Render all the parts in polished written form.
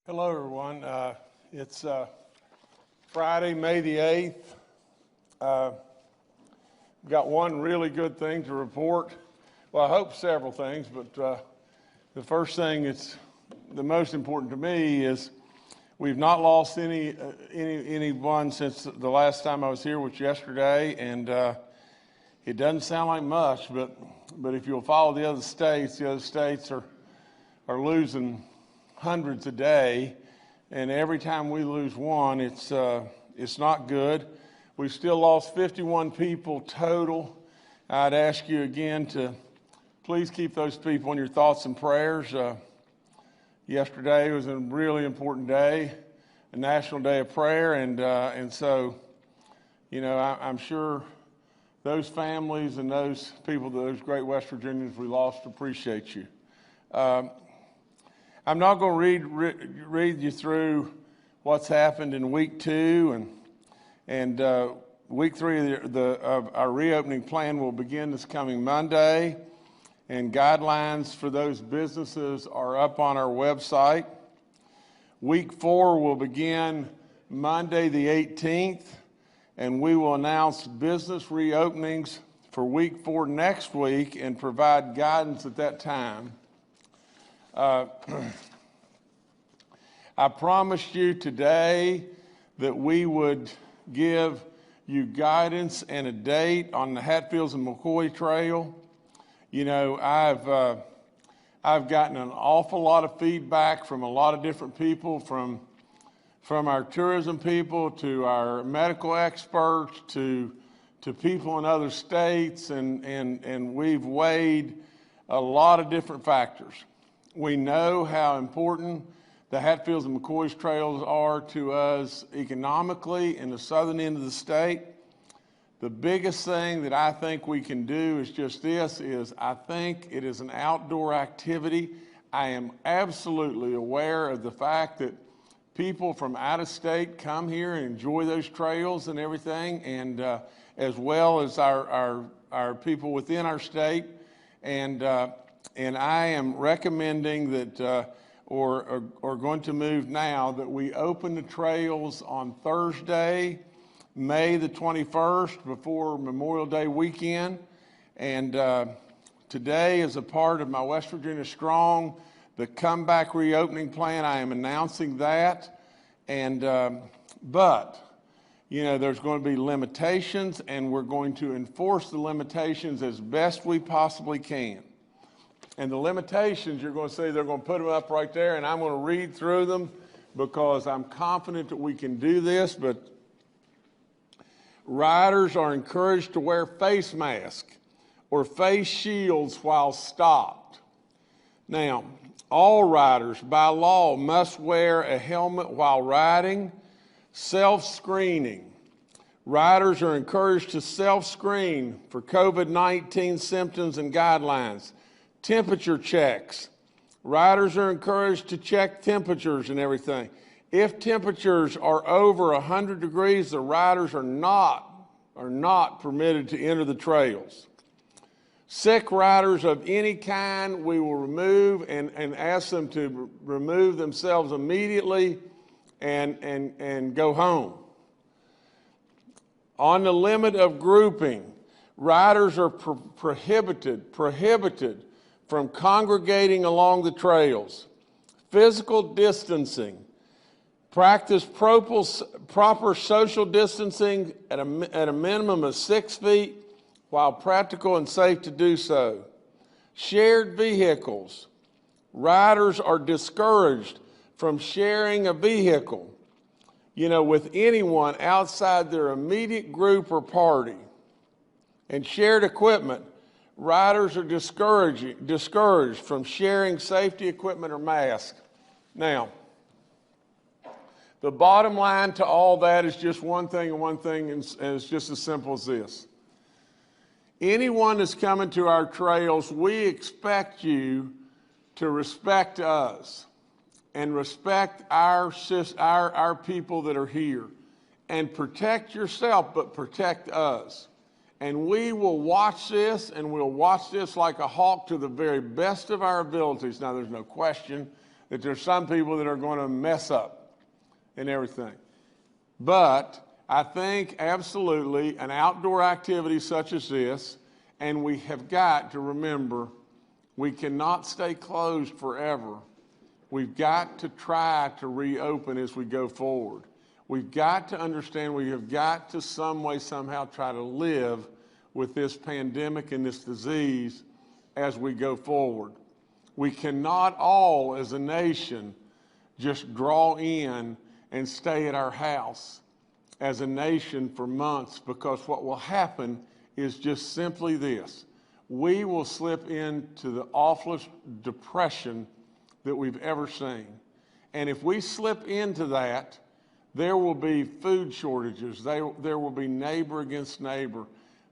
Hello, everyone. It's Friday, May the 8th. We've got one really good thing to report. Well, I hope several things, but the first thing that's the most important to me is we've not lost anyone since the last time I was here, which yesterday, and it doesn't sound like much, but if you'll follow the other states are losing hundreds a day, and every time we lose one, it's not good. We've still lost 51 people total. I'd ask you again to please keep those people in your thoughts and prayers. Yesterday was a really important day, a National Day of Prayer, and so, you know, I'm sure those families and those people, those great West Virginians we lost, appreciate you. I'm not going to read you through what's happened in week 2 and week 3 of our reopening plan will begin this coming Monday, and guidelines for those businesses are up on our website. Week 4 will begin Monday the 18th, and we will announce business reopenings for week 4 next week and provide guidance at that time. I promised you today that we would give you guidance and a date on the Hatfields and McCoy Trail. You know, I've gotten an awful lot of feedback from a lot of different people, from our tourism people to our medical experts to people in other states, and we've weighed a lot of different factors. We know how important the Hatfields and McCoy's trails are to us economically in the southern end of the state. The biggest thing that I think we can do is just this, is I think it is an outdoor activity. I am absolutely aware of the fact that people from out of state come here and enjoy those trails and everything, and as well as our people within our state. And I am recommending that, or going to move now, that we open the trails on Thursday, May the 21st, before Memorial Day weekend. And today, as a part of my West Virginia Strong, the comeback reopening plan, I am announcing that. And but, you know, there's going to be limitations, and we're going to enforce the limitations as best we possibly can. And the limitations, you're going to see, they're going to put them up right there, and I'm going to read through them because I'm confident that we can do this. But riders are encouraged to wear face masks or face shields while stopped. Now, all riders by law must wear a helmet while riding. Self-screening. Riders are encouraged to self-screen for COVID-19 symptoms and guidelines. Temperature checks. Riders are encouraged to check temperatures and everything. If temperatures are over 100 degrees, the riders are not permitted to enter the trails. Sick riders of any kind, we will remove and ask them to remove themselves immediately and go home. On the limit of grouping, riders are prohibited from congregating along the trails. Physical distancing. Practice proper social distancing at a minimum of 6 feet while practical and safe to do so. Shared vehicles. Riders are discouraged from sharing a vehicle, you know, with anyone outside their immediate group or party. And shared equipment. Riders are discouraged from sharing safety equipment or masks. Now, the bottom line to all that is just one thing, and it's just as simple as this. Anyone that's coming to our trails, we expect you to respect us and respect our people that are here, and protect yourself, but protect us. And we will watch this, and we'll watch this like a hawk to the very best of our abilities. Now, there's no question that there's some people that are going to mess up and everything. But I think absolutely an outdoor activity such as this, and we have got to remember we cannot stay closed forever. We've got to try to reopen as we go forward. We've got to understand we have got to some way, somehow try to live with this pandemic and this disease as we go forward. We cannot all as a nation just draw in and stay at our house as a nation for months, because what will happen is just simply this. We will slip into the awfulest depression that we've ever seen. And if we slip into that, there will be food shortages. There will be neighbor against neighbor.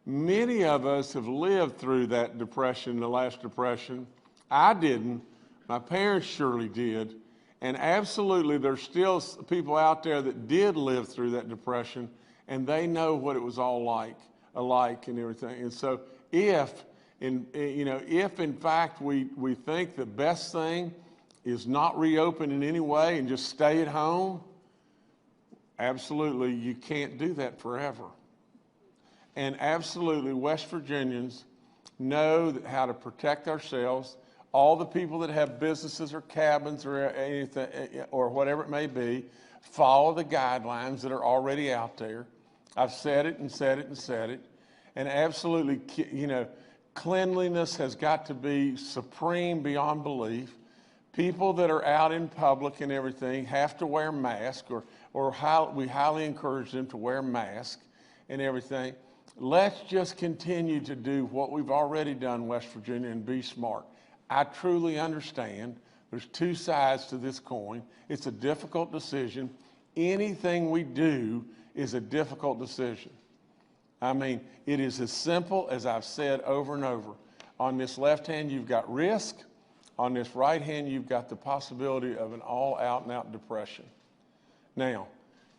Many of us have lived through that depression, the last depression. I didn't. My parents surely did. And absolutely, there's still people out there that did live through that depression, and they know what it was all alike and everything. And so if in fact we think the best thing is not reopen in any way and just stay at home, absolutely, you can't do that forever. And absolutely, West Virginians know how to protect ourselves. All the people that have businesses or cabins or anything or whatever it may be, follow the guidelines that are already out there. I've said it and said it and said it. And absolutely, cleanliness has got to be supreme beyond belief. People that are out in public and everything have to wear masks, we highly encourage them to wear masks and everything. Let's just continue to do what we've already done, West Virginia, and be smart. I truly understand there's two sides to this coin. It's a difficult decision. Anything we do is a difficult decision. I mean, it is as simple as I've said over and over. On this left hand, you've got risk. On this right hand, you've got the possibility of an all-out and out depression. Now,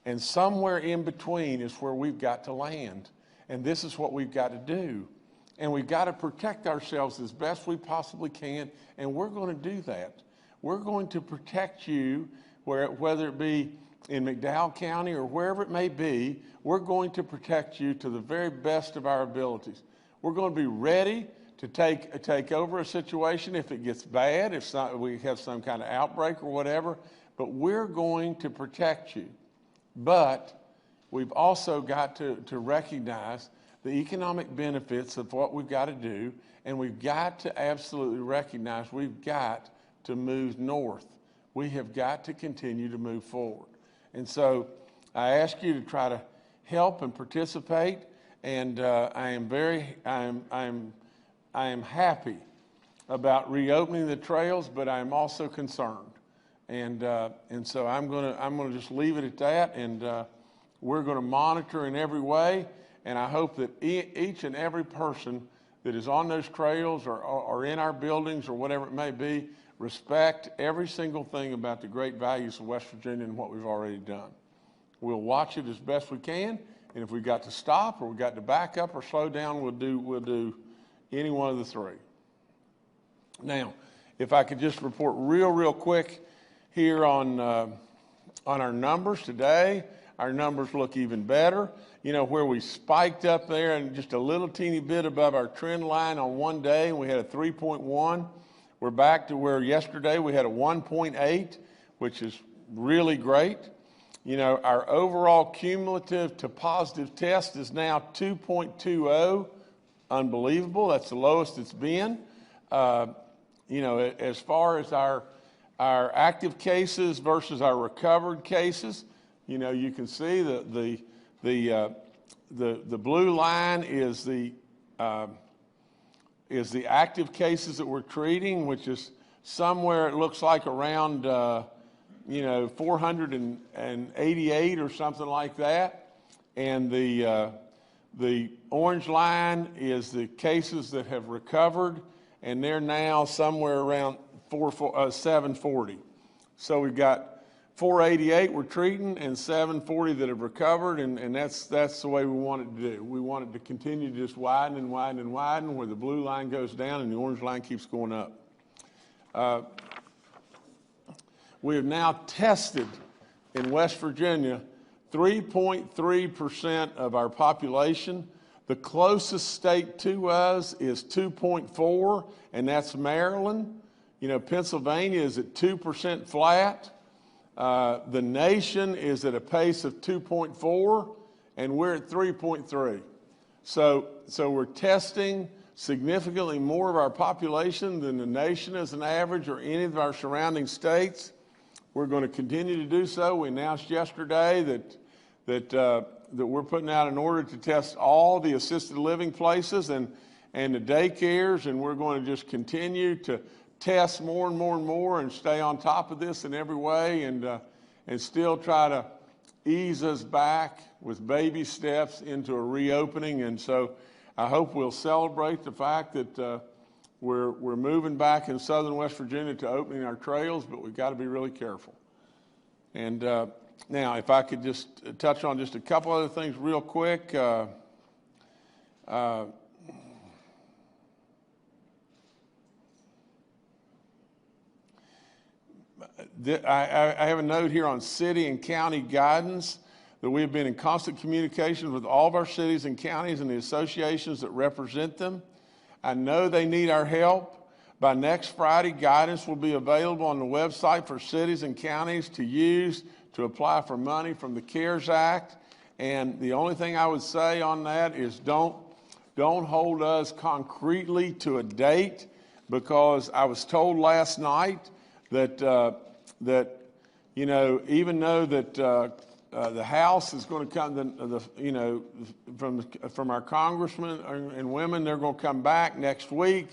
and somewhere in between is where we've got to land. And this is what we've got to do. And we've got to protect ourselves as best we possibly can, and we're going to do that. We're going to protect you, whether it be in McDowell County or wherever it may be. We're going to protect you to the very best of our abilities. We're going to be ready to take over a situation if it gets bad, if we have some kind of outbreak or whatever, but we're going to protect you. But we've also got to recognize the economic benefits of what we've got to do, and we've got to absolutely recognize we've got to move north. We have got to continue to move forward. And so I ask you to try to help and participate, and I am happy about reopening the trails, but I'm also concerned. And so I'm gonna just leave it at that, and we're gonna monitor in every way. And I hope that each and every person that is on those trails or in our buildings or whatever it may be, respect every single thing about the great values of West Virginia and what we've already done. We'll watch it as best we can, and if we've got to stop or we've got to back up or slow down, we'll do any one of the three. Now, if I could just report real quick here on our numbers today. Our numbers look even better. You know, where we spiked up there and just a little teeny bit above our trend line on one day, and we had a 3.1. We're back to where yesterday we had a 1.8, which is really great. You know, our overall cumulative to positive test is now 2.20. Unbelievable. That's the lowest it's been. You know, as far as our active cases versus our recovered cases, you know, you can see the blue line is the active cases that we're treating, which is somewhere it looks like around 488 or something like that, and the orange line is the cases that have recovered, and they're now somewhere around 740. So we've got 488 we're treating and 740 that have recovered, and that's the way we want it to do. We want it to continue to just widen and widen and widen, where the blue line goes down and the orange line keeps going up. We have now tested in West Virginia 3.3% of our population. The closest state to us is 2.4, and that's Maryland. You know, Pennsylvania is at 2% flat. The nation is at a pace of 2.4, and we're at 3.3. So we're testing significantly more of our population than the nation as an average or any of our surrounding states. We're going to continue to do so. We announced yesterday that we're putting out an order to test all the assisted living places and the daycares, and we're going to just continue to test more and more and more and stay on top of this in every way and still try to ease us back with baby steps into a reopening. And so I hope we'll celebrate the fact that we're moving back in southern West Virginia to opening our trails, but we've got to be really careful. And now, if I could just touch on just a couple other things real quick. I have a note here on city and county guidance that we have been in constant communication with all of our cities and counties and the associations that represent them. I know they need our help. By next Friday, guidance will be available on the website for cities and counties to use to apply for money from the CARES Act. And the only thing I would say on that is don't hold us concretely to a date, because I was told last night that you know, even though that the House is going to come, you know, from our congressmen and women, they're going to come back next week,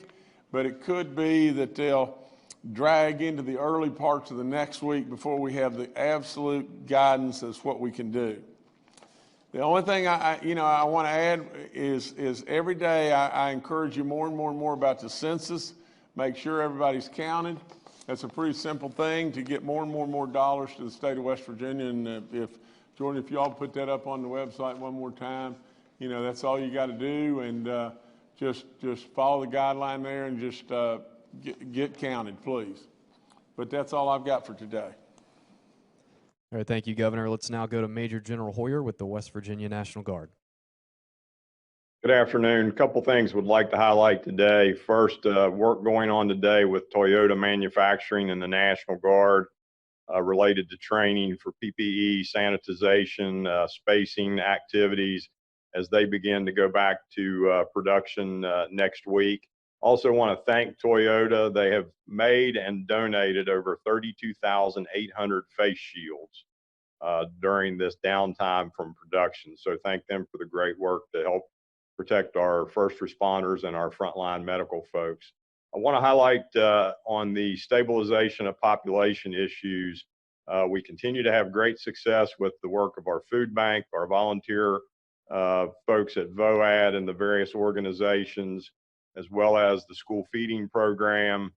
but it could be that they'll drag into the early parts of the next week before we have the absolute guidance as what we can do. The only thing I want to add is every day I encourage you more and more and more about the census. Make sure everybody's counted. That's a pretty simple thing to get more and more and more dollars to the state of West Virginia. And Jordan, if y'all put that up on the website one more time, you know, that's all you got to do. And just follow the guideline there and just get counted, please. But that's all I've got for today. All right, thank you, Governor. Let's now go to Major General Hoyer with the West Virginia National Guard. Good afternoon. A couple things would like to highlight today. First, work going on today with Toyota Manufacturing and the National Guard related to training for PPE, sanitization, spacing activities as they begin to go back to production next week. Also want to thank Toyota. They have made and donated over 32,800 face shields during this downtime from production. So thank them for the great work to help protect our first responders and our frontline medical folks. I want to highlight on the stabilization of population issues. We continue to have great success with the work of our food bank, our volunteer folks at VOAD and the various organizations, as well as the school feeding program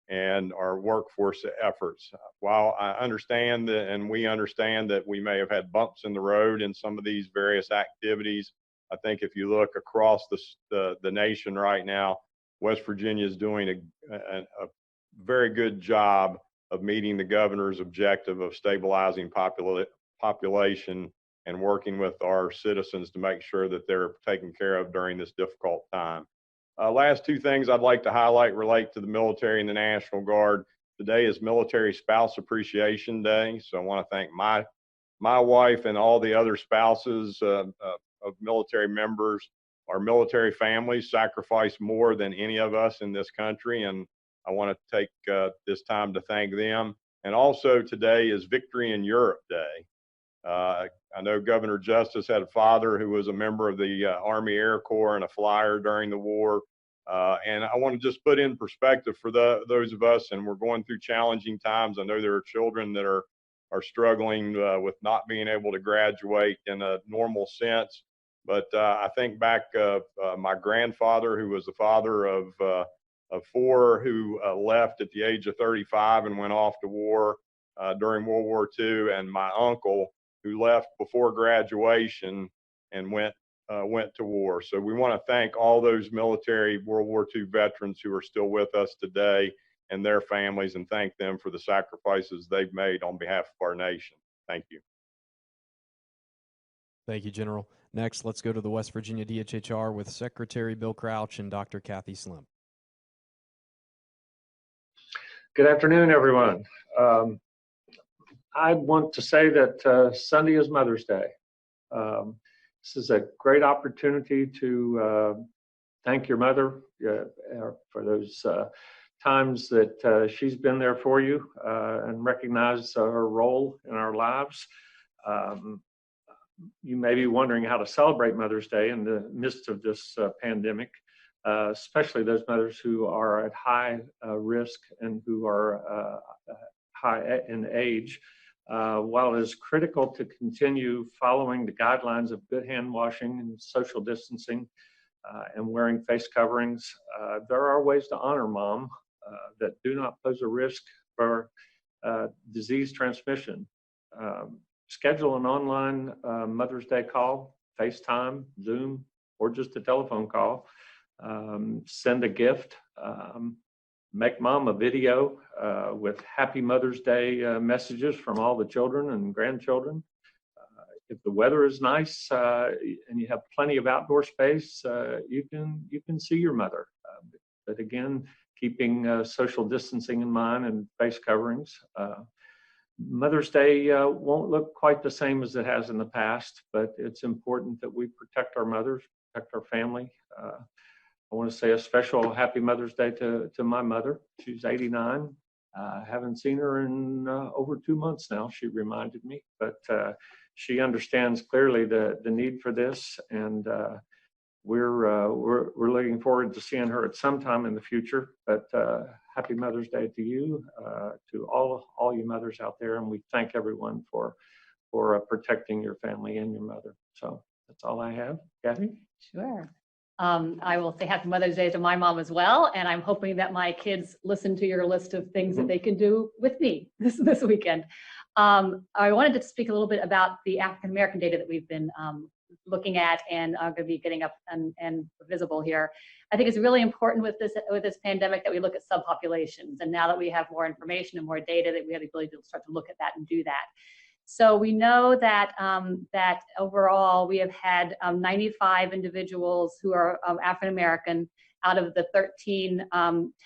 and our workforce efforts. While I understand that, and we understand that we may have had bumps in the road in some of these various activities, I think if you look across the nation right now, West Virginia is doing a very good job of meeting the governor's objective of stabilizing population and working with our citizens to make sure that they're taken care of during this difficult time. Last two things I'd like to highlight relate to the military and the National Guard. Today is Military Spouse Appreciation Day, so I want to thank my wife and all the other spouses of military members. Our military families sacrifice more than any of us in this country, and I want to take this time to thank them. And also today is Victory in Europe Day. I know Governor Justice had a father who was a member of the Army Air Corps and a flyer during the war. And I want to just put in perspective for those of us, and we're going through challenging times. I know there are children that are struggling with not being able to graduate in a normal sense. But I think back of my grandfather, who was the father of four, who left at the age of 35 and went off to war during World War II, and my uncle, who left before graduation and went to war. So we want to thank all those military World War II veterans who are still with us today. and their families and thank them for the sacrifices they've made on behalf of our nation. Thank you. Thank you, General. Next, let's go to the West Virginia DHHR with Secretary Bill Crouch and Dr. Kathy Slim. Good afternoon, everyone. I want to say that Sunday is Mother's Day. This is a great opportunity to thank your mother for those times that she's been there for you and recognize her role in our lives. You may be wondering how to celebrate Mother's Day in the midst of this pandemic, especially those mothers who are at high risk and who are high in age. While it is critical to continue following the guidelines of good hand washing and social distancing and wearing face coverings, there are ways to honor mom that do not pose a risk for disease transmission. Schedule an online Mother's Day call, FaceTime, Zoom, or just a telephone call. Send a gift. Make mom a video with Happy Mother's Day messages from all the children and grandchildren. If the weather is nice and you have plenty of outdoor space, you can see your mother. But again, keeping social distancing in mind and face coverings. Mother's Day won't look quite the same as it has in the past, but it's important that we protect our mothers, protect our family. I want to say a special Happy Mother's Day to my mother. She's 89. I haven't seen her in over 2 months now, she reminded me, but she understands clearly the need for this, and we're looking forward to seeing her at some time in the future. But Happy Mother's Day to you, to all you mothers out there, and we thank everyone for protecting your family and your mother. So that's all I have. Kathy? Sure. I will say Happy Mother's Day to my mom as well, and I'm hoping that my kids listen to your list of things that they can do with me this weekend. I wanted to speak a little bit about the African American data that we've been looking at and are going to be getting up and visible here. I think it's really important with this pandemic that we look at subpopulations, and now that we have more information and more data, that we have the ability to start to look at that and do that. So we know that that overall we have had 95 individuals who are African American out of the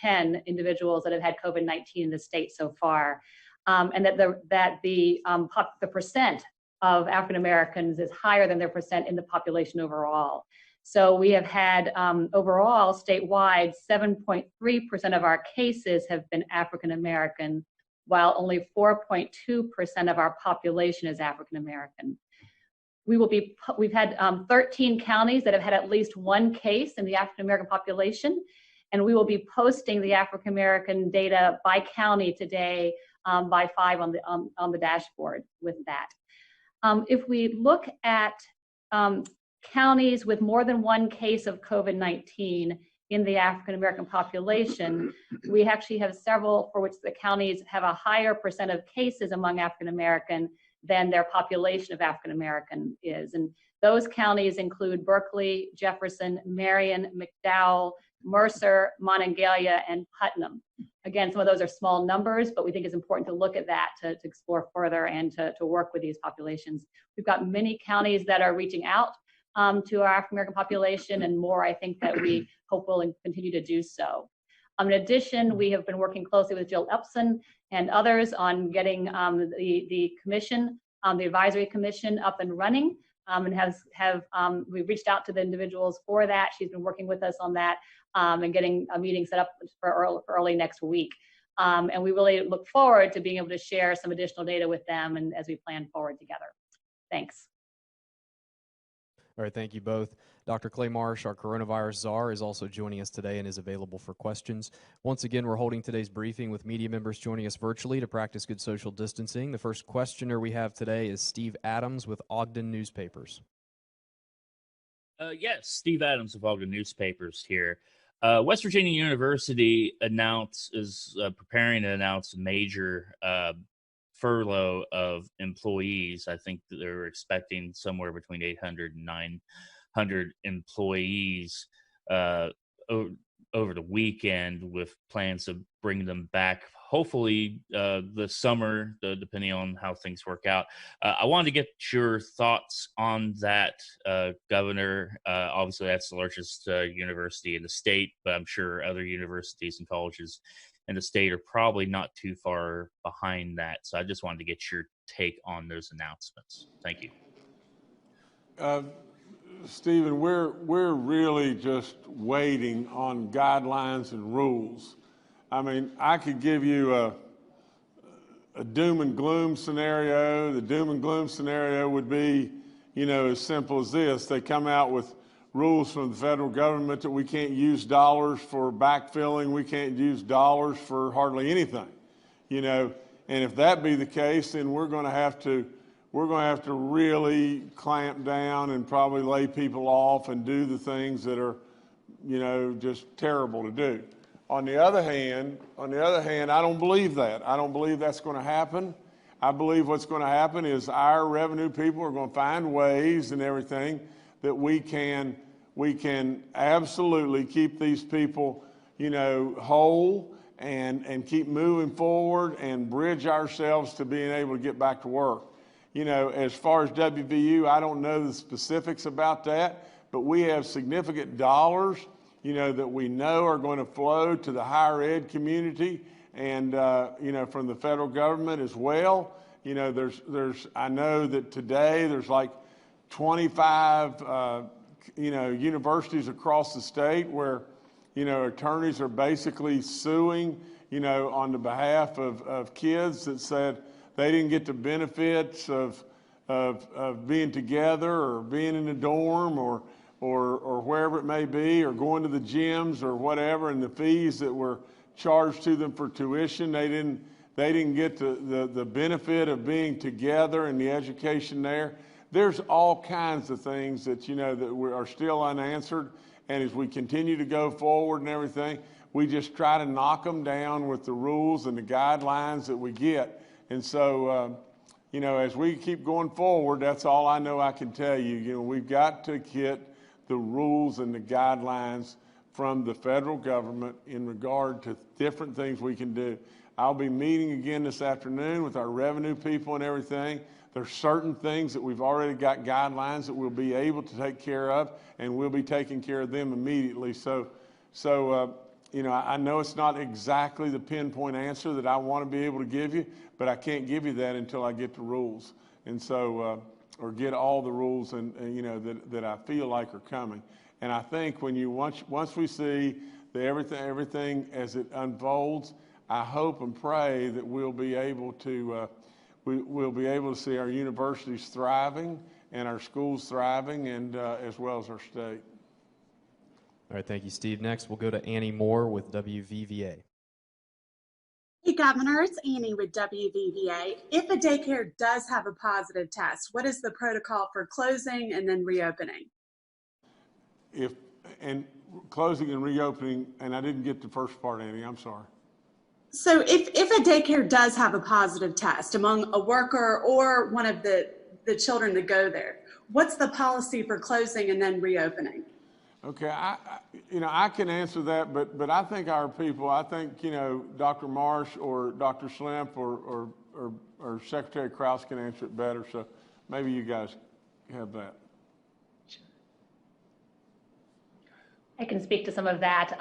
10 individuals that have had COVID-19 in the state so far, and that the percent of African Americans is higher than their percent in the population overall. So we have had overall statewide 7.3% of our cases have been African American, while only 4.2% of our population is African American. We've had 13 counties that have had at least one case in the African American population, and we will be posting the African American data by county today by 5 on the dashboard with that. If we look at counties with more than one case of COVID-19 in the African American population, we actually have several for which the counties have a higher percent of cases among African American than their population of African American is. And those counties include Berkeley, Jefferson, Marion, McDowell, Mercer, Monongalia, and Putnam. Again, some of those are small numbers, but we think it's important to look at that to explore further and to work with these populations. We've got many counties that are reaching out to our African American population, and more I think that we hope will continue to do so. In addition, we have been working closely with Jill Epson and others on getting the commission, the advisory commission up and running, and we've reached out to the individuals for that. She's been working with us on that and getting a meeting set up for early next week. And we really look forward to being able to share some additional data with them and as we plan forward together. Thanks. All right, thank you both. Dr. Clay Marsh, our coronavirus czar, is also joining us today and is available for questions. Once again, we're holding today's briefing with media members joining us virtually to practice good social distancing. The first questioner we have today is Steve Adams with Ogden Newspapers. Yes, Steve Adams of Ogden Newspapers here. West Virginia University is preparing to announce a major furlough of employees. I think that they're expecting somewhere between 800 and 900 employees over the weekend with plans to bring them back, hopefully the summer, depending on how things work out. I wanted to get your thoughts on that, Governor. Obviously, that's the largest university in the state, but I'm sure other universities and colleges in the state are probably not too far behind that. So I just wanted to get your take on those announcements. Thank you. Stephen, we're really just waiting on guidelines and rules. I mean, I could give you a doom and gloom scenario. The doom and gloom scenario would be, as simple as this. They come out with rules from the federal government that we can't use dollars for backfilling. We can't use dollars for hardly anything, And if that be the case, then we're going to have to really clamp down and probably lay people off and do the things that are, just terrible to do. On the other hand, I don't believe that. I don't believe that's going to happen. I believe what's going to happen is our revenue people are going to find ways and everything that we can absolutely keep these people, whole and keep moving forward and bridge ourselves to being able to get back to work. As far as WVU, I don't know the specifics about that, but we have significant dollars, that we know are going to flow to the higher ed community and, from the federal government as well. I know that today there's like 25, universities across the state where, attorneys are basically suing, on the behalf of kids that said, they didn't get the benefits of being together or being in a dorm or wherever it may be, or going to the gyms or whatever, and the fees that were charged to them for tuition, they didn't get the benefit of being together and the education there. There's all kinds of things that that are still unanswered, and as we continue to go forward and everything, we just try to knock them down with the rules and the guidelines that we get. And so, as we keep going forward, that's all I know I can tell you. We've got to get the rules and the guidelines from the federal government in regard to different things we can do. I'll be meeting again this afternoon with our revenue people and everything. There's certain things that we've already got guidelines that we'll be able to take care of, and we'll be taking care of them immediately. So, I know it's not exactly the pinpoint answer that I want to be able to give you, but I can't give you that until I get the rules. And so, or get all the rules and that I feel like are coming. And I think once we see everything as it unfolds, I hope and pray that we'll be able to see our universities thriving and our schools thriving, and as well as our state. All right, thank you, Steve. Next, we'll go to Annie Moore with WVVA. Hey, Governor, it's Annie with WVVA. If a daycare does have a positive test, what is the protocol for closing and then reopening? Closing and reopening, and I didn't get the first part, Annie, I'm sorry. So if a daycare does have a positive test among a worker or one of the children that go there, what's the policy for closing and then reopening? Okay, I can answer that, but I think our people, Dr. Marsh or Dr. Schlemp or Secretary Krause can answer it better. So maybe you guys have that. I can speak to some of that.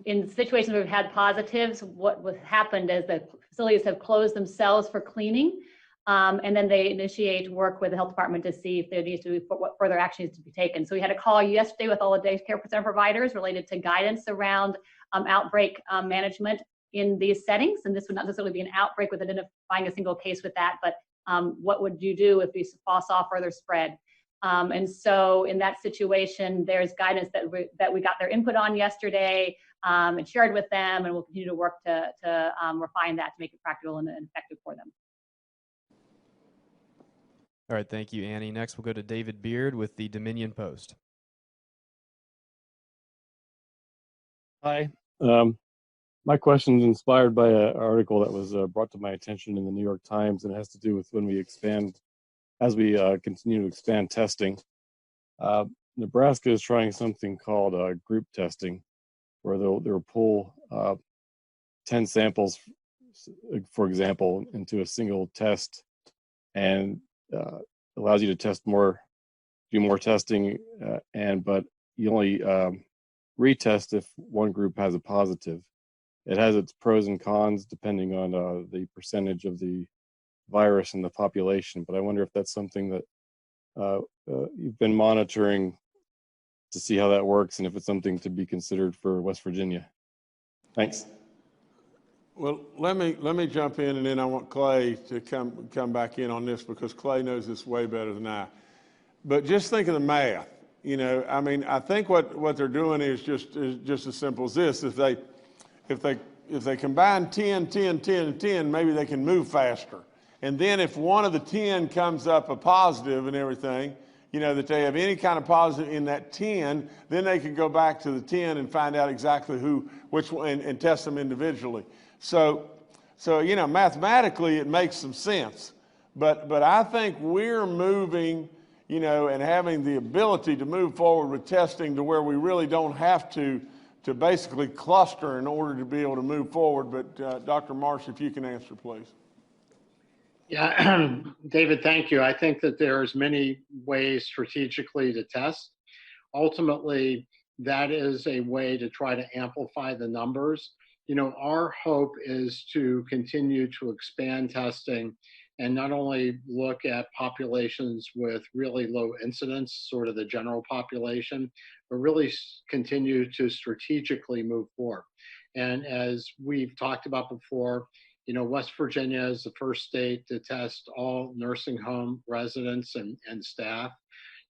In situations where we've had positives, what happened is the facilities have closed themselves for cleaning, and then they initiate work with the health department to see if there needs to be what further action needs to be taken. So we had a call yesterday with all the daycare center providers related to guidance around outbreak management in these settings. And this would not necessarily be an outbreak with identifying a single case with that, but what would you do if we saw further spread? And so in that situation, there's guidance that we got their input on yesterday and shared with them, and we'll continue to work to refine that to make it practical and effective for them. All right, thank you, Annie. Next, we'll go to David Beard with the Dominion Post. Hi. My question is inspired by an article that was brought to my attention in the New York Times, and it has to do with when we as we continue to expand testing. Nebraska is trying something called group testing, where they'll pull 10 samples, for example, into a single test, and allows you to test more, do more testing, but you only retest if one group has a positive. It has its pros and cons depending on the percentage of the virus in the population, but I wonder if that's something that you've been monitoring to see how that works, and if it's something to be considered for West Virginia. Thanks. Well, let me jump in, and then I want Clay to come back in on this, because Clay knows this way better than I. But just think of the math. You know, I mean, I think what they're doing is just as simple as this. If they combine 10, 10, 10, and 10, maybe they can move faster. And then if one of the 10 comes up a positive and everything, you know, that they have any kind of positive in that 10, then they can go back to the 10 and find out exactly which one, and test them individually. So, you know, mathematically it makes some sense. But I think we're moving, you know, and having the ability to move forward with testing to where we really don't have to basically cluster in order to be able to move forward. But Dr. Marsh, if you can answer, please. Yeah, David, thank you. I think that there's many ways strategically to test. Ultimately, that is a way to try to amplify the numbers. You know, our hope is to continue to expand testing and not only look at populations with really low incidence, sort of the general population, but really continue to strategically move forward. And as we've talked about before, you know, West Virginia is the first state to test all nursing home residents and staff.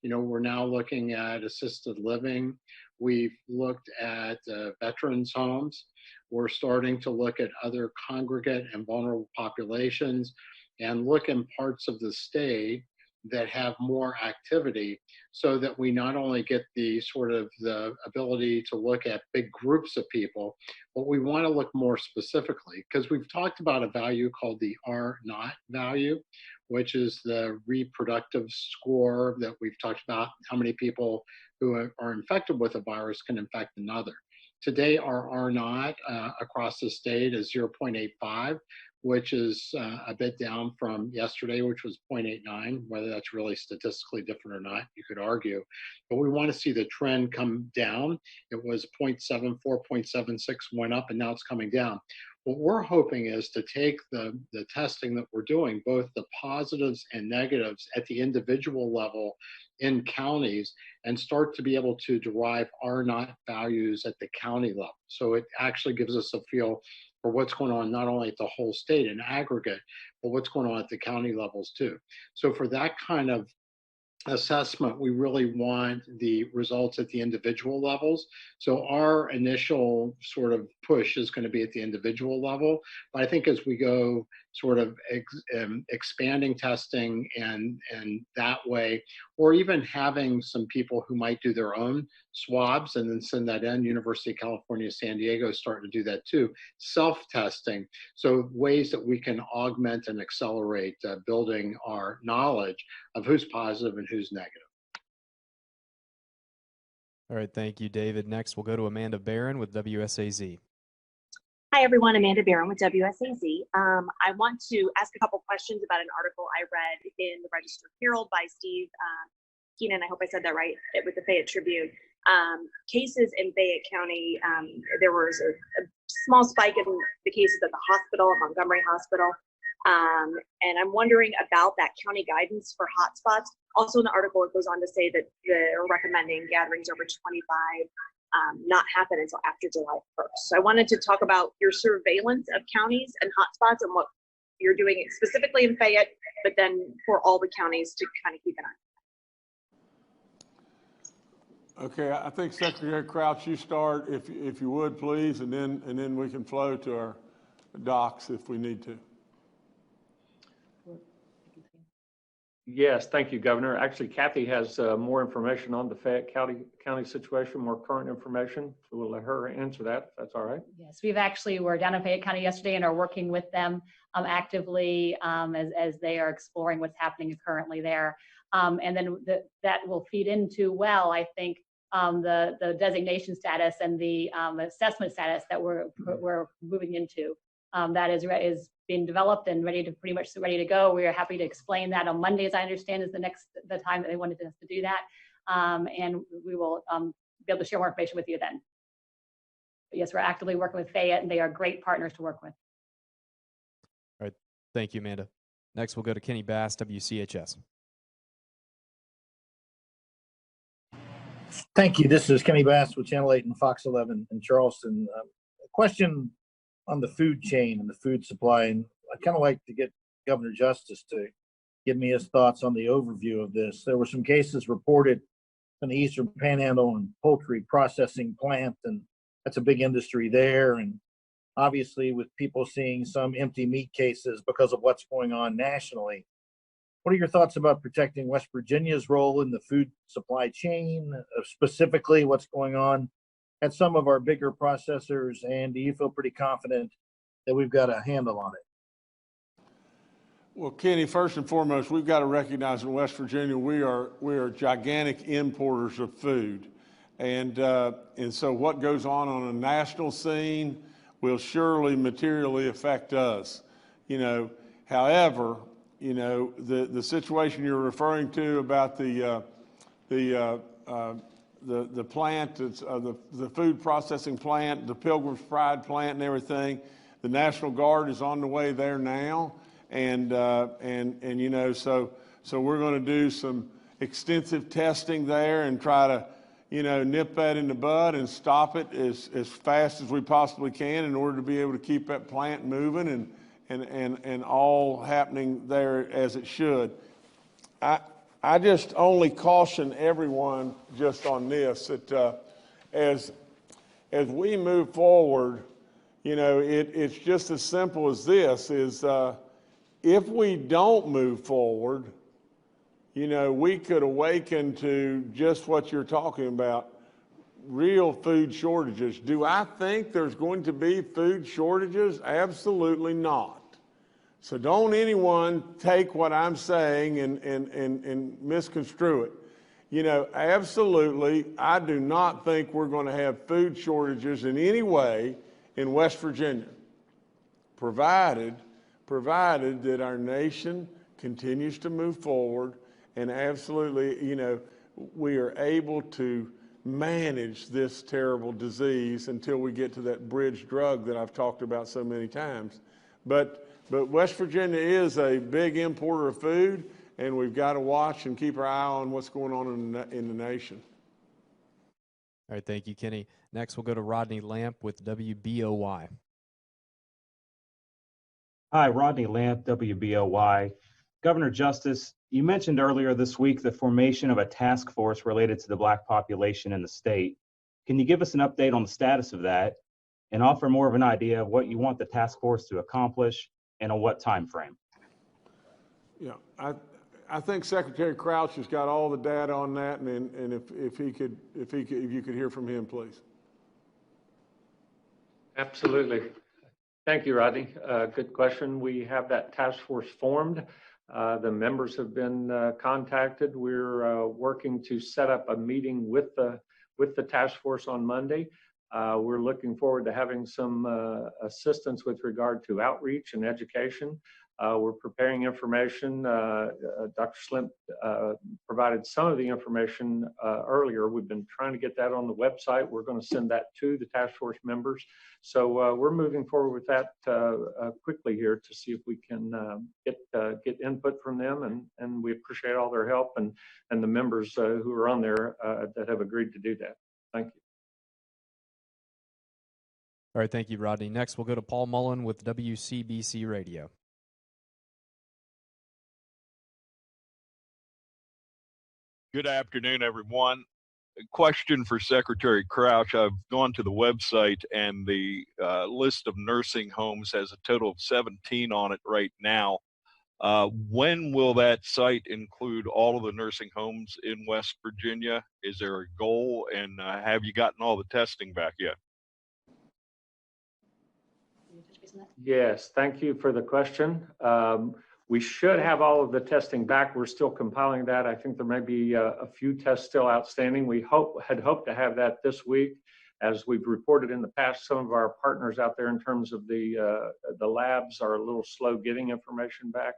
You know, we're now looking at assisted living. We've looked at veterans' homes. We're starting to look at other congregate and vulnerable populations and look in parts of the state that have more activity, so that we not only get the sort of the ability to look at big groups of people, but we want to look more specifically, because we've talked about a value called the R0 value, which is the reproductive score that we've talked about, how many people who are infected with a virus can infect another. Today, our R0 across the state is 0.85, which is a bit down from yesterday, which was 0.89. Whether that's really statistically different or not, you could argue. But we want to see the trend come down. It was 0.74, 0.76 went up, and now it's coming down. What we're hoping is to take the testing that we're doing, both the positives and negatives at the individual level in counties, and start to be able to derive R0 values at the county level. So it actually gives us a feel for what's going on, not only at the whole state in aggregate, but what's going on at the county levels too. So for that kind of assessment, we really want the results at the individual levels. So our initial sort of push is going to be at the individual level. But I think as we go sort of expanding testing and that way, or even having some people who might do their own swabs and then send that in. University of California, San Diego is starting to do that too. Self-testing. So ways that we can augment and accelerate building our knowledge of who's positive and who's negative. All right, thank you, David. Next, we'll go to Amanda Barron with WSAZ. Hi, everyone. Amanda Barron with WSAZ. I want to ask a couple questions about an article I read in the Register Herald by Steve Keenan. I hope I said that right, with the Fayette Tribune. Cases in Fayette County, there was a small spike in the cases at the hospital, at Montgomery Hospital. And I'm wondering about that county guidance for hotspots. Also in the article, it goes on to say that they're recommending gatherings over 25 not happen until after July 1st. So I wanted to talk about your surveillance of counties and hotspots and what you're doing specifically in Fayette, but then for all the counties to kind of keep an eye. Okay, I think Secretary Crouch, you start if you would, please, and then we can flow to our docs if we need to. Yes, thank you, Governor. Actually, Kathy has more information on the Fayette County situation, more current information. So we'll let her answer that, if that's all right. Yes, we're down in Fayette County yesterday and are working with them actively as they are exploring what's happening currently there. And then that will feed into, I think, the designation status and the assessment status that we're moving into. That is being developed and pretty much ready to go. We are happy to explain that on Monday, as I understand, is the time that they wanted us to do that. And we will be able to share more information with you then. But yes, we're actively working with Fayette, and they are great partners to work with. All right. Thank you, Amanda. Next, we'll go to Kenny Bass, WCHS. Thank you. This is Kenny Bass with Channel 8 and Fox 11 in Charleston. A question on the food chain and the food supply, and I'd kind of like to get Governor Justice to give me his thoughts on the overview of this. There were some cases reported in the Eastern Panhandle and poultry processing plant, and that's a big industry there. And obviously, with people seeing some empty meat cases because of what's going on nationally, what are your thoughts about protecting West Virginia's role in the food supply chain, specifically what's going on at some of our bigger processors? And do you feel pretty confident that we've got a handle on it? Well, Kenny, first and foremost, we've got to recognize in West Virginia we are gigantic importers of food, and so what goes on a national scene will surely materially affect us. However, the situation you're referring to about the plant, the food processing plant, the Pilgrim's Pride plant, and everything. The National Guard is on the way there now, and so we're going to do some extensive testing there and try to nip that in the bud and stop it as fast as we possibly can in order to be able to keep that plant moving and all happening there as it should. I just only caution everyone just on this, that as we move forward, it's just as simple as this, is if we don't move forward, we could awaken to just what you're talking about, real food shortages. Do I think there's going to be food shortages? Absolutely not. So don't anyone take what I'm saying and misconstrue it. Absolutely, I do not think we're going to have food shortages in any way in West Virginia, provided that our nation continues to move forward and absolutely, we are able to manage this terrible disease until we get to that bridge drug that I've talked about so many times. But West Virginia is a big importer of food, and we've got to watch and keep our eye on what's going on in the nation. All right, thank you, Kenny. Next, we'll go to Rodney Lamp with WBOY. Hi, Rodney Lamp, WBOY. Governor Justice, you mentioned earlier this week the formation of a task force related to the Black population in the state. Can you give us an update on the status of that and offer more of an idea of what you want the task force to accomplish and on what time frame? Yeah, I think Secretary Crouch has got all the data on that, and if you could hear from him, please. Absolutely. Thank you, Rodney. Good question. We have that task force formed. The members have been contacted. We're working to set up a meeting with the task force on Monday. We're looking forward to having some assistance with regard to outreach and education. We're preparing information. Dr. Slimp provided some of the information earlier. We've been trying to get that on the website. We're going to send that to the task force members. So we're moving forward with that quickly here to see if we can get input from them, and we appreciate all their help and the members who are on there that have agreed to do that. Thank you. All right, thank you, Rodney. Next, we'll go to Paul Mullen with WCBC Radio. Good afternoon, everyone. A question for Secretary Crouch. I've gone to the website, and the list of nursing homes has a total of 17 on it right now. When will that site include all of the nursing homes in West Virginia? Is there a goal, and have you gotten all the testing back yet? Yes, thank you for the question. We should have all of the testing back. We're still compiling that. I think there may be a few tests still outstanding. We had hoped to have that this week. As we've reported in the past, some of our partners out there in terms of the labs are a little slow getting information back.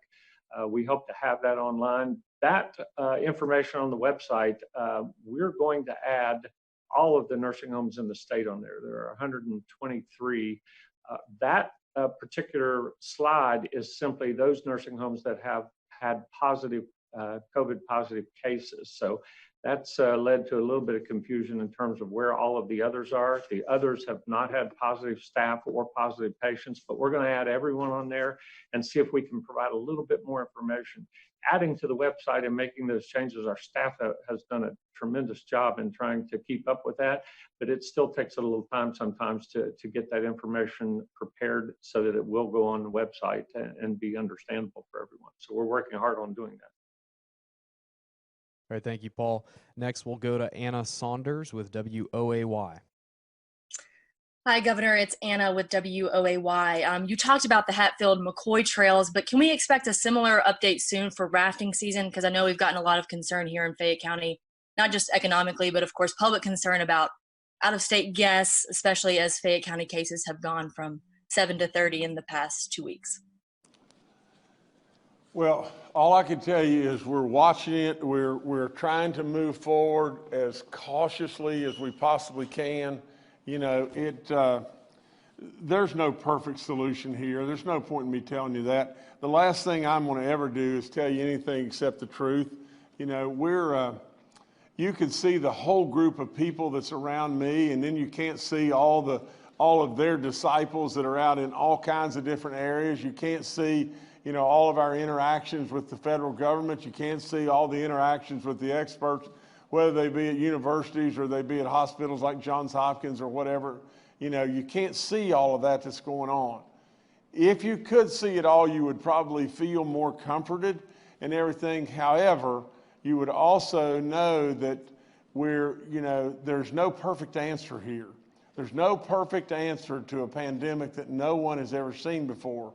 We hope to have that online. That information on the website, we're going to add all of the nursing homes in the state on there. There are 123. That particular slide is simply those nursing homes that have had positive COVID positive cases. So that's led to a little bit of confusion in terms of where all of the others are. The others have not had positive staff or positive patients, but we're going to add everyone on there and see if we can provide a little bit more information. Adding to the website and making those changes, our staff has done a tremendous job in trying to keep up with that, but it still takes a little time sometimes to get that information prepared so that it will go on the website and be understandable for everyone. So we're working hard on doing that. All right, thank you, Paul. Next, we'll go to Anna Saunders with WOAY. Hi, Governor. It's Anna with WOAY. You talked about the Hatfield-McCoy trails, but can we expect a similar update soon for rafting season? Because I know we've gotten a lot of concern here in Fayette County, not just economically, but of course public concern about out-of-state guests, especially as Fayette County cases have gone from 7 to 30 in the past 2 weeks. Well, all I can tell you is we're watching it. We're trying to move forward as cautiously as we possibly can. You know, there's no perfect solution here. There's no point in me telling you that. The last thing I'm going to ever do is tell you anything except the truth. You know, you can see the whole group of people that's around me, and then you can't see all of their disciples that are out in all kinds of different areas. You can't see, you know, all of our interactions with the federal government. You can't see all the interactions with the experts, whether they be at universities or they be at hospitals like Johns Hopkins or whatever. You know, you can't see all of that that's going on. If you could see it all, you would probably feel more comforted and everything. However, you would also know that there's no perfect answer here. There's no perfect answer to a pandemic that no one has ever seen before.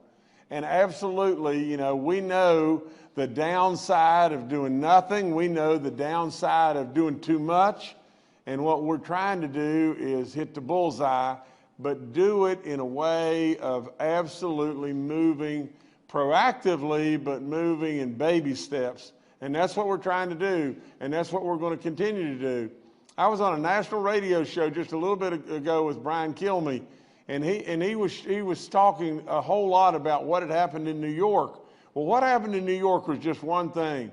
And absolutely, you know, we know the downside of doing nothing. We know the downside of doing too much. And what we're trying to do is hit the bullseye, but do it in a way of absolutely moving proactively, but moving in baby steps. And that's what we're trying to do. And that's what we're going to continue to do. I was on a national radio show just a little bit ago with Brian Kilmeade. And he was talking a whole lot about what had happened in New York. Well, what happened in New York was just one thing.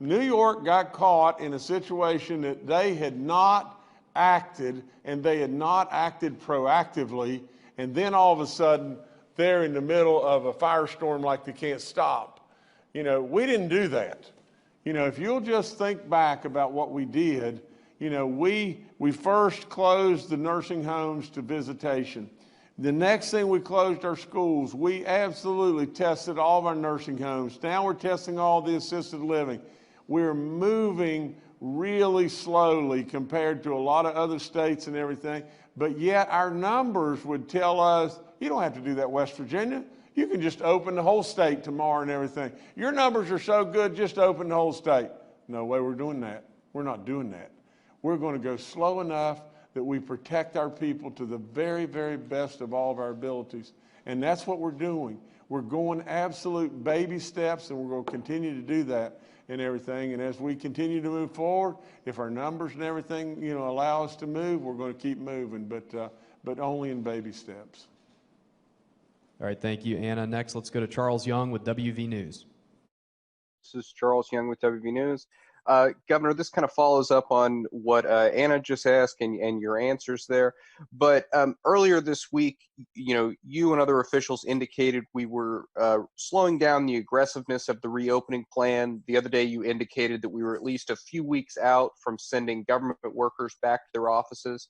New York got caught in a situation that they had not acted, and they had not acted proactively. And then all of a sudden, they're in the middle of a firestorm like they can't stop. You know, we didn't do that. You know, if you'll just think back about what we did, you know, we first closed the nursing homes to visitation. The next thing, we closed our schools. We absolutely tested all of our nursing homes. Now we're testing all the assisted living. We're moving really slowly compared to a lot of other states and everything, but yet our numbers would tell us, you don't have to do that, West Virginia. You can just open the whole state tomorrow and everything. Your numbers are so good, just open the whole state. No way we're doing that. We're not doing that. We're going to go slow enough that we protect our people to the very, very best of all of our abilities. And that's what we're doing. We're going absolute baby steps, and we're going to continue to do that and everything. And as we continue to move forward, if our numbers and everything, you know, allow us to move, we're going to keep moving, but only in baby steps. All right, thank you, Anna. Next, let's go to Charles Young with WV News. This is Charles Young with WV News. Governor, this kind of follows up on what Anna just asked and your answers there. But earlier this week, you know, you and other officials indicated we were slowing down the aggressiveness of the reopening plan. The other day, you indicated that we were at least a few weeks out from sending government workers back to their offices.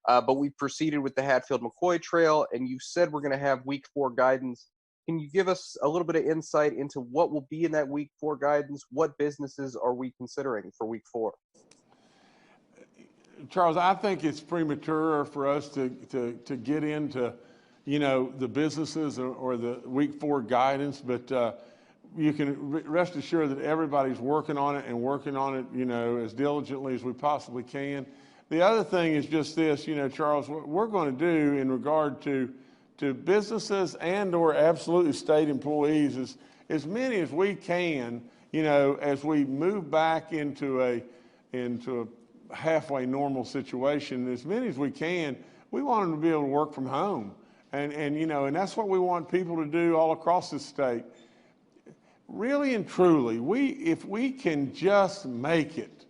But we proceeded with the Hatfield-McCoy Trail, and you said we're going to have week 4 guidance. Can you give us a little bit of insight into what will be in that week 4 guidance? What businesses are we considering for week 4? Charles, I think it's premature for us to get into, you know, the businesses or the week 4 guidance, but you can rest assured that everybody's working on it and working on it, you know, as diligently as we possibly can. The other thing is just this, you know, Charles, what we're going to do in regard to businesses and or absolutely state employees is as many as we can, you know, as we move back into a halfway normal situation, as many as we can, we want them to be able to work from home. And you know, and that's what we want people to do all across the state. Really and truly, if we can just make it,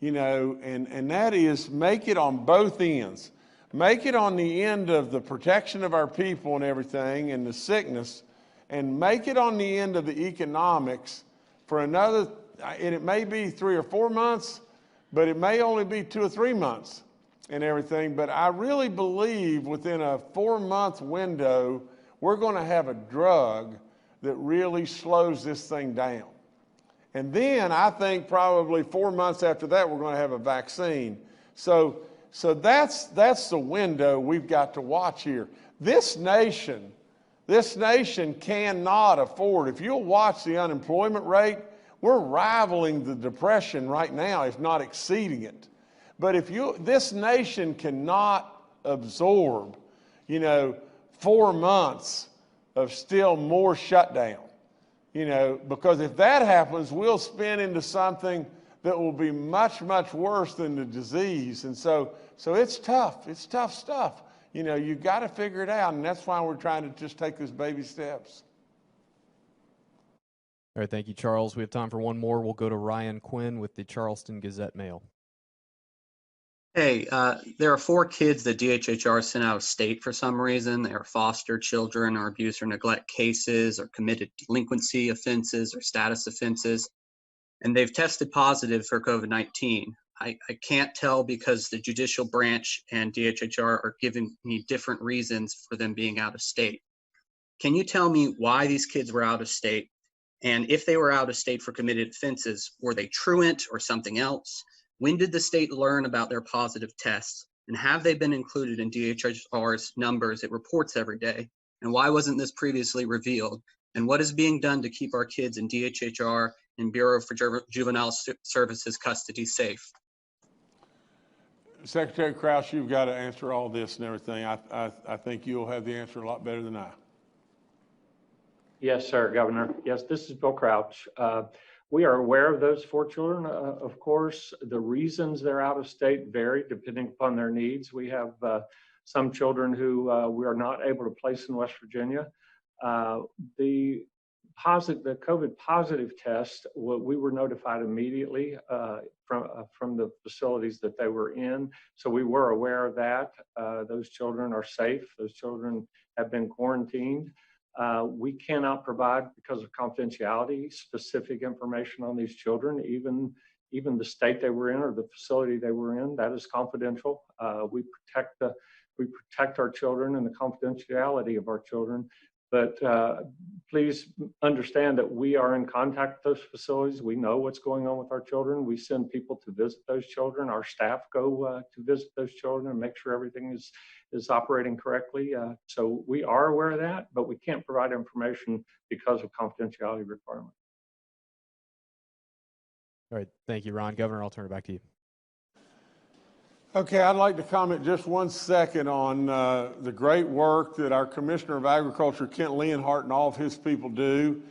you know, and that is make it on both ends. Make it on the end of the protection of our people and everything and the sickness, and make it on the end of the economics for another, and it may be 3 or 4 months, but it may only be 2 or 3 months and everything. But I really believe within a 4-month window, we're going to have a drug that really slows this thing down. And then I think probably 4 months after that, we're going to have a vaccine. So that's the window we've got to watch here. This nation cannot afford, if you'll watch the unemployment rate, we're rivaling the Depression right now, if not exceeding it. But this nation cannot absorb, you know, 4 months of still more shutdown, you know, because if that happens, we'll spin into something that will be much, much worse than the disease. And so it's tough. It's tough stuff. You know, you've got to figure it out, and that's why we're trying to just take those baby steps. All right, thank you, Charles. We have time for one more. We'll go to Ryan Quinn with the Charleston Gazette-Mail. Hey, there are 4 kids that DHHR sent out of state for some reason. They are foster children or abuse or neglect cases or committed delinquency offenses or status offenses, and they've tested positive for COVID-19. I can't tell because the judicial branch and DHHR are giving me different reasons for them being out of state. Can you tell me why these kids were out of state? And if they were out of state for committed offenses, were they truant or something else? When did the state learn about their positive tests? And have they been included in DHHR's numbers it reports every day? And why wasn't this previously revealed? And what is being done to keep our kids in DHHR and Bureau for Juvenile Services custody safe? Secretary Crouch, you've got to answer all this and everything. I think you'll have the answer a lot better than I. Yes, sir, Governor. Yes, this is Bill Crouch. We are aware of those 4 children. Of course, the reasons they're out of state vary depending upon their needs. We have some children who we are not able to place in West Virginia. The COVID positive test, we were notified immediately from the facilities that they were in. So we were aware of that. Those children are safe. Those children have been quarantined. We cannot provide, because of confidentiality, specific information on these children, even the state they were in or the facility they were in. That is confidential. We protect our children and the confidentiality of our children. But please understand that we are in contact with those facilities. We know what's going on with our children. We send people to visit those children. Our staff go to visit those children and make sure everything is operating correctly. So we are aware of that, but we can't provide information because of confidentiality requirements. All right, thank you, Ron. Governor, I'll turn it back to you. Okay, I'd like to comment just 1 second on the great work that our Commissioner of Agriculture, Kent Leonhardt, and all of his people do.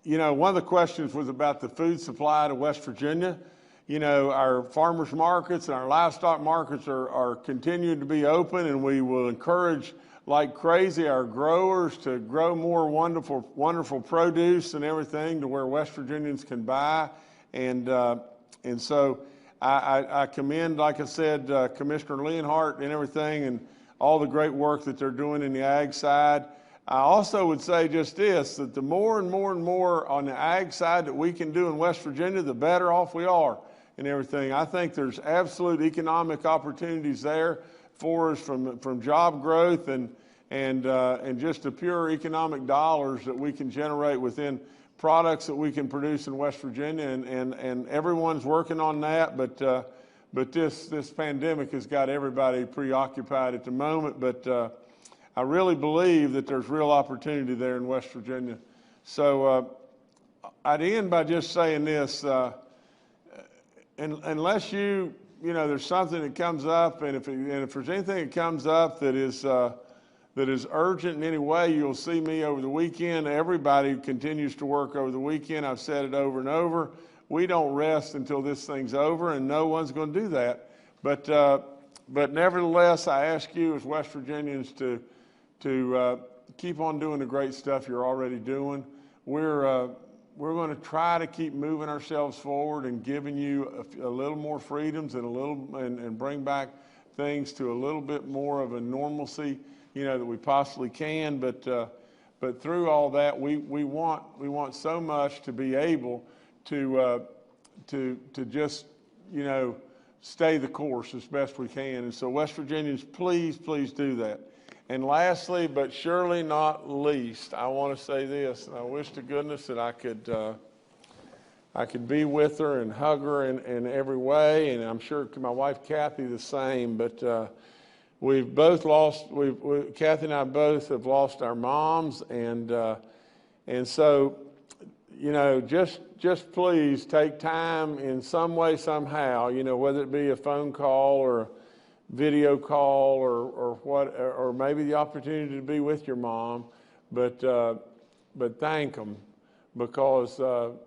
You know, one of the questions was about the food supply to West Virginia. You know, our farmers markets and our livestock markets are continuing to be open, and we will encourage like crazy our growers to grow more wonderful produce and everything to where West Virginians can buy. And so I commend, like I said, Commissioner Leonhardt and everything and all the great work that they're doing in the ag side. I also would say just this, that the more and more on the ag side that we can do in West Virginia, the better off we are and everything. I think there's absolute economic opportunities there for us from job growth and just the pure economic dollars that we can generate within products that we can produce in West Virginia, and everyone's working on that, but this pandemic has got everybody preoccupied at the moment, but I really believe that there's real opportunity there in West Virginia. So I'd end by just saying this, unless there's something that comes up, and if there's anything that comes up that is urgent in any way, you'll see me over the weekend. Everybody continues to work over the weekend. I've said it over and over. We don't rest until this thing's over, and no one's going to do that. But nevertheless, I ask you as West Virginians to keep on doing the great stuff you're already doing. We're going to try to keep moving ourselves forward and giving you a little more freedoms and bring back things to a little bit more of a normalcy, that we possibly can. But through all that, we want so much to be able to just stay the course as best we can. And so West Virginians, please do that. And lastly, but surely not least, I want to say this, and I wish to goodness that I could be with her and hug her in every way, and I'm sure my wife Kathy the same. But we've both lost. Kathy and I both have lost our moms, and so just please take time in some way, somehow, whether it be a phone call or a video call or maybe the opportunity to be with your mom, but thank them, because there'll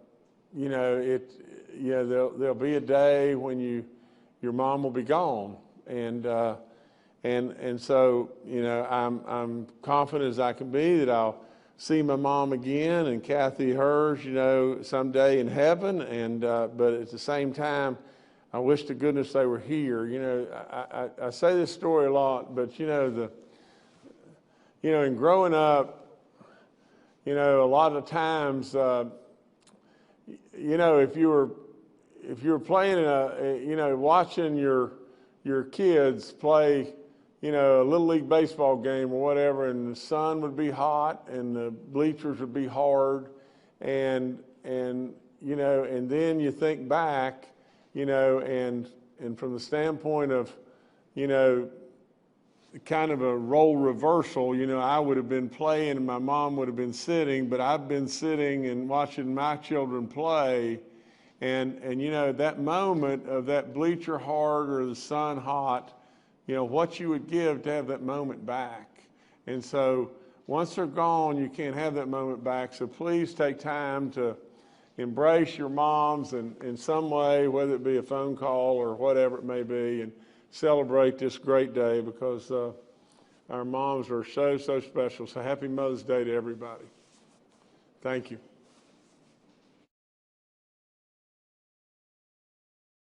be a day when your mom will be gone, and so I'm confident as I can be that I'll see my mom again and Kathy hers, someday in heaven, but at the same time, I wish to goodness they were here. I say this story a lot, but in growing up, a lot of times, if you were playing watching your kids play, a little league baseball game or whatever, and the sun would be hot and the bleachers would be hard, and then you think back. And from the standpoint of, kind of a role reversal, I would have been playing and my mom would have been sitting, but I've been sitting and watching my children play. And that moment of that bleacher hard or the sun hot, what you would give to have that moment back. And so once they're gone, you can't have that moment back. So please take time to embrace your moms in some way, whether it be a phone call or whatever it may be, and celebrate this great day, because our moms are so special. So happy Mother's Day to everybody. Thank you.